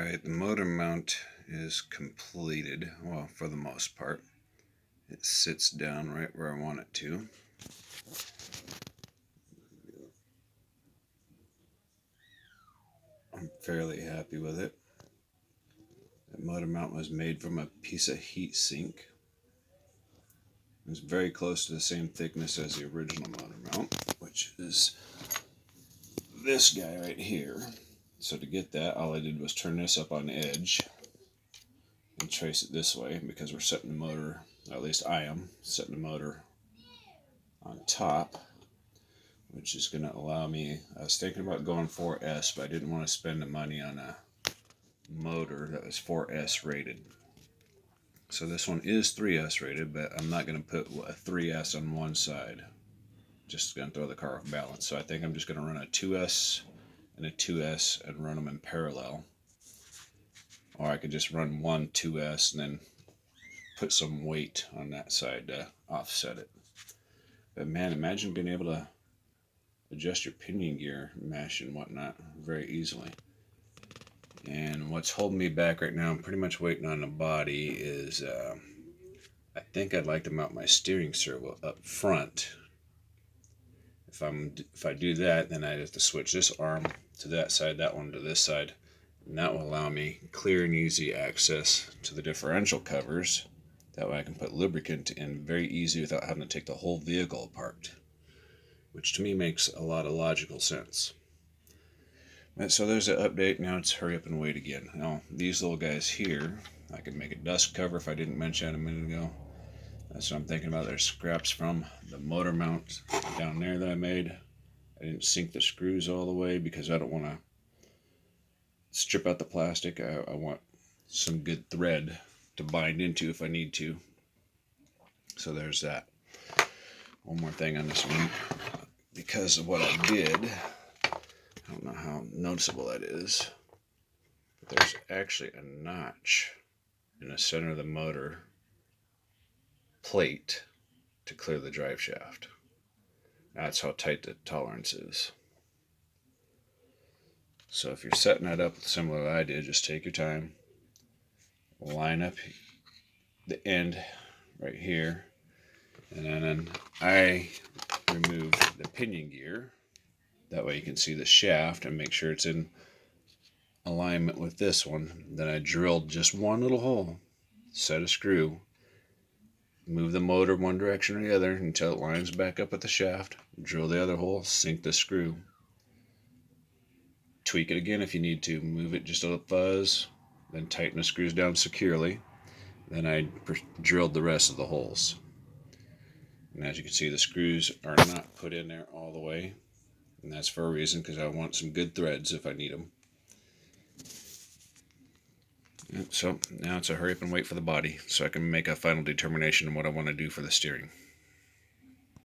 Alright, the motor mount is completed, well, for the most part. It sits down right where I want it to. I'm fairly happy with it. That motor mount was made from a piece of heat sink. It's very close to the same thickness as the original motor mount, which is this guy right here. So to get that, all I did was turn this up on edge and trace it this way, because we're setting the motor, or at least I am, setting the motor on top, which is going to allow me, I was thinking about going 4S, but I didn't want to spend the money on a motor that was 4S rated. So this one is 3S rated, but I'm not going to put a 3S on one side. Just going to throw the car off balance. So I think I'm just going to run a 2S and a 2S and run them in parallel. Or I could just run one 2S and then put some weight on that side to offset it. But man, imagine being able to adjust your pinion gear mesh and whatnot very easily. And what's holding me back right now, I'm pretty much waiting on the body, is I think I'd like to mount my steering servo up front. If I do that, then I have to switch this arm to that side, that one to this side, and that will allow me clear and easy access to the differential covers. That way I can put lubricant in very easy without having to take the whole vehicle apart, which to me makes a lot of logical sense. So there's an update. Now it's hurry up and wait again. Now these little guys here, I could make a dust cover if I didn't mention that a minute ago. That's what I'm thinking about. There's scraps from the motor mount down there that I made. I didn't sink the screws all the way because I don't want to strip out the plastic. I want some good thread to bind into if I need to. So there's that. One more thing on this one. Because of what I did, I don't know how noticeable that is, but there's actually a notch in the center of the motor plate to clear the drive shaft. That's how tight the tolerance is. So if you're setting that up similar to I did, just take your time, line up the end right here, and then I remove the pinion gear. That way you can see the shaft and make sure it's in alignment with this one. Then I drilled just one little hole, set a screw, move the motor one direction or the other until it lines back up with the shaft, drill the other hole, sink the screw, tweak it again if you need to, move it just a fuzz, then tighten the screws down securely. Then I drilled the rest of the holes. And as you can see, the screws are not put in there all the way. And that's for a reason, because I want some good threads if I need them. So now it's a hurry up and wait for the body so I can make a final determination on what I want to do for the steering.